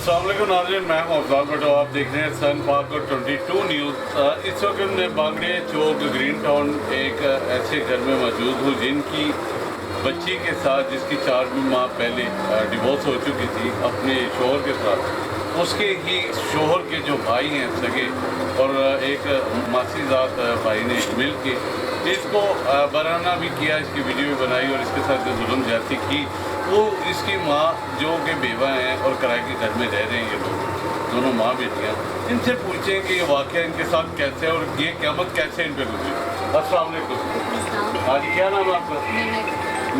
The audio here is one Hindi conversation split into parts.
अस्सलाम वालेकुम नाज़रीन, मैं हूं अफजाल भट्टो। आप देख रहे हैं सन पाक और 22 न्यूज़। इस वक्त मैं बांगड़े चौक ग्रीन टाउन एक ऐसे घर में मौजूद हूं जिनकी बच्ची के साथ, जिसकी 4 माह पहले डिवोर्स हो चुकी थी अपने शोहर के साथ, उसके ही शोहर के जो भाई हैं सगे और एक मासीजात भाई ने मिल के इसको बराना भी किया, इसकी वीडियो भी बनाई और इसके साथ जो जुल्म ज्यादती की वो इसकी माँ जो कि बेवा हैं और किराए के घर में रह रहे हैं ये लोग, दोनों माँ बेटियाँ, इनसे पूछें कि ये वाक़या इनके साथ कैसे है और ये क़यामत कैसे इन पर गुजरी। अस्सलाम वालेकुम। हाँ जी, क्या नाम है आपका?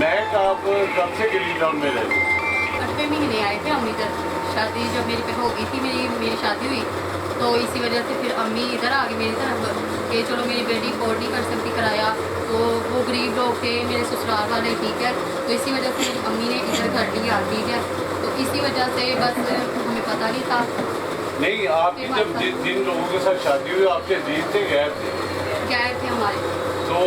महक। आप कब से ग्रीन टाउन में रह रहे हैं? 8वें महीने आए थे हम इधर। शादी जब मेरी पे हो गई थी, मेरी शादी हुई तो इसी वजह से फिर अम्मी इधर आ गई मेरी तरफ कि चलो मेरी बेटी अफोर्ड नहीं कर सकती किराया, तो वो गरीब लोग थे मेरे ससुराल वाले, ठीक है, तो इसी वजह से मेरी अम्मी ने इधर घर लिया, ठीक है, तो इसी वजह से बस हमें पता नहीं था। नहीं, आपकी जब जिन लोगों के साथ शादी हुई आपके अजीज थे, गैर थे हमारे, तो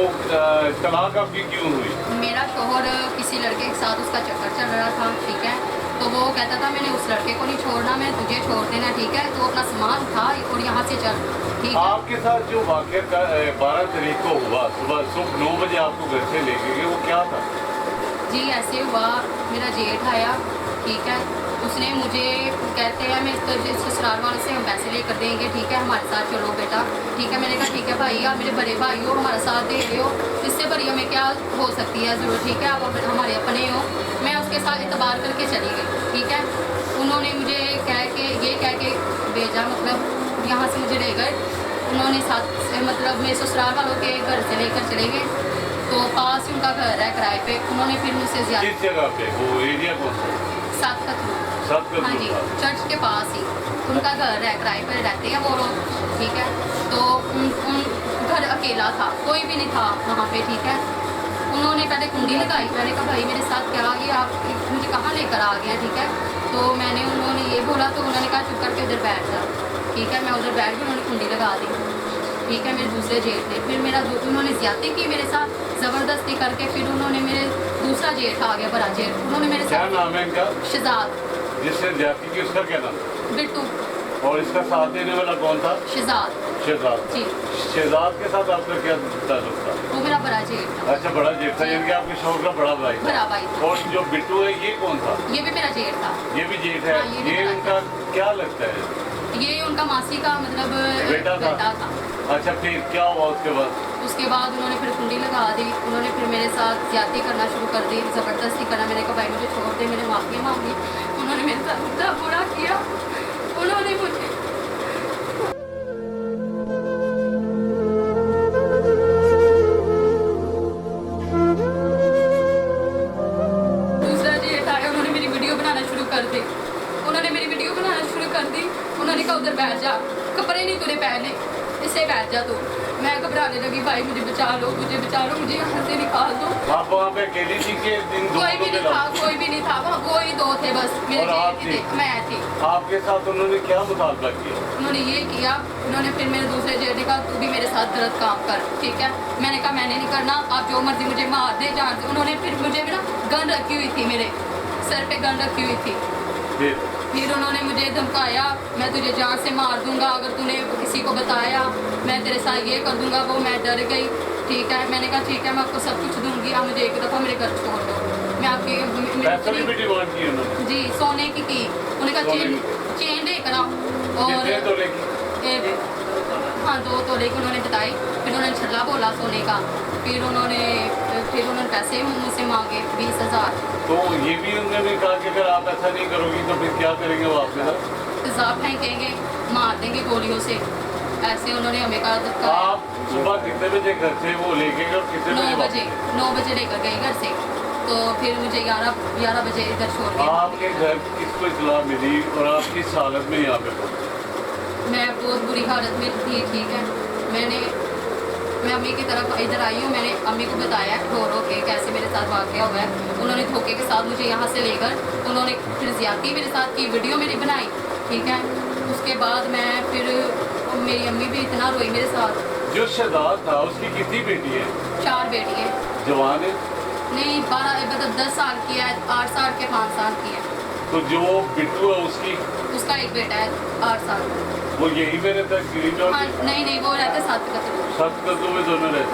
तलाक आपकी क्यों हुई? मेरा शोहर किसी लड़के के साथ उसका चक्कर चल रहा था, ठीक है, तो वो कहता था मैंने उस लड़के को नहीं छोड़ना, मैं तुझे छोड़ देना, ठीक है, तो अपना सामान उठा और यहाँ से चल, ठीक है। आपके साथ जो वाक़या 12 तारीख को हुआ, सुबह 9 बजे आपको घर से लेके गए, वो क्या था? जी ऐसे हुआ, मेरा जेठ आया, ठीक है, उसने मुझे कहते हैं मैं ससुराल वालों से हम पैसे लेकर देंगे, ठीक है, हमारे साथ चलो बेटा, ठीक है, मैंने कहा ठीक है भाई, आप मेरे बड़े भाई हो, हमारा साथ दे रहे हो, इससे बड़ी हमें क्या हो सकती है ज़रूरत, ठीक है, आप हमारे अपने हो। मैं उसके साथ इतबार करके चली गई, ठीक है, उन्होंने मुझे कह के भेजा, मतलब यहाँ से मुझे ले गए, उन्होंने साथ मतलब मेरे ससुराल वालों के घर से लेकर चले गए, तो पास ही उनका घर है किराए पे, उन्होंने फिर मुझसे ज़्यादा। किस जगह पे? वो एरिया कौन सा? सात का हाँ जी, चर्च के पास ही उनका घर है, किराए पर रहते हैं वो लोग, ठीक है, तो उन घर अकेला था, कोई भी नहीं था वहाँ पे, ठीक है, उन्होंने पहले कुंडी लगाई, मैंने कहा भाई मेरे साथ क्या ये आप मुझे कहाँ लेकर आ गया, ठीक है, तो उन्होंने ये बोला, तो उन्होंने कहा चुप करके उधर बैठ जा, ठीक है, मैं उधर बैठ गई, उन्होंने कुंडी लगा दी, ठीक है, मेरे दूसरे जेठ ने फिर उन्होंने ज्यादती की मेरे साथ ज़बरदस्ती करके, फिर उन्होंने मेरे दूसरा जेठ आ गया, बड़ा जेठ, उन्होंने मेरे साथ। क्या नाम है इनका? शहजाद। जिससे ज्यादती की उसका क्या नाम? बिट्टू। और इसका साथ देने वाला कौन था? शहजाद। शहजाद जी। शहजाद के साथ आपका क्या ताल्लुक था? वो मेरा बड़ा जेठ था। अच्छा, बड़ा जेठ था, यानी कि आपके शोहर का बड़ा भाई था। बड़ा भाई था। और जो बिट्टू है ये कौन था? ये भी मेरा जेठ था। ये भी जेठ है। हाँ, ये उनका क्या लगता है? ये उनका मासी का मतलब बेटा था। अच्छा, फिर क्या हुआ उसके बाद? उसके बाद उन्होंने फिर कुंडी लगा दी, उन्होंने फिर मेरे साथ ज्यादती करना शुरू कर दी, ज़बरदस्ती करना, मैंने कहा भाई मुझे छोड़ दे, मैंने माफ़ी मांगी, उन्होंने मेरे साथ इतना बुरा किया, उन्होंने मुझे दूसरा जेठ आया, उन्होंने मेरी वीडियो बनाना शुरू कर दी, उन्होंने कहा उधर बैठ जा, कपड़े नहीं तूने पहने, इससे बैठ जा तू। मैं घबराने लगी, भाई मुझे बचा लो, मुझे यहाँ से निकाल दो। आप वहाँ पे अकेली थी कि कोई भी नहीं था, वहाँ वो ही दो थे बस, मेरे थे, मैं थी। आपके साथ उन्होंने क्या मुतालबा किया? उन्होंने ये किया, उन्होंने फिर मेरे दूसरे जेठ ने कहा तू भी मेरे साथ गलत काम कर, ठीक है, मैंने कहा मैंने नहीं करना, आप जो मर्जी मुझे मार दे जान दे। उन्होंने फिर मुझे ना गन रखी हुई थी, मेरे सर पे गन रखी हुई थी, फिर उन्होंने मुझे धमकाया, मैं तुझे जान से मार दूंगा अगर तूने किसी को बताया, मैं तेरे साथ ये कर दूंगा वो। मैं डर गई, ठीक है, मैंने कहा ठीक है मैं आपको सब कुछ दूंगी, आप मुझे एक दफ़ा मेरे घर छोड़ दो, मैं आपके जी सोने की उन्होंने कहा चेन लेकर आओ, और हाँ 2 तोले की उन्होंने बताई, फिर उन्होंने छल्ला बोला सोने का, फिर उन्होंने पैसे मुझसे मांगे 20,000। तो ये भी उन्होंने कहा कि अगर आप ऐसा नहीं करोगी तो फिर क्या करेंगे वो आपके साथ? तेजाब फेंकेंगे, मार देंगे गोलियों से, ऐसे उन्होंने हमें कहा। आप सुबह कितने बजे घर से वो लेके गए और कितने बजे? 9 बजे लेकर गए घर से, तो फिर मुझे 11 बजे इधर छोड़ गए। आपके घर किसको इत्तला मिली और आप किस हालत में यहाँ पे पहुँचे? मैं बहुत बुरी हालत में थी, ठीक है, मैं अम्मी की तरफ इधर आई हूँ, मैंने अम्मी को बताया रो के कैसे मेरे साथ वाक़या हुआ है, उन्होंने धोखे के साथ मुझे यहाँ से लेकर उन्होंने फिर ज़्यादती मेरे साथ की, वीडियो मैंने बनाई, ठीक है, उसके बाद मैं फिर मेरी अम्मी भी इतना रोई मेरे साथ। जो शहजाद था उसकी कितनी बेटी है? 4 बेटी है। जवान है? नहीं 12 मतलब 10 साल की है, 8 साल के 5 साल की है। तो जो बिट्टू है उसकी, उसका एक बेटा है 8 साल का। वो यहीं पे रहता है ग्रीन टाउन? हाँ नहीं नहीं, वो रहते 7 कदम। 7 कदमों में दोनों रहते हैं।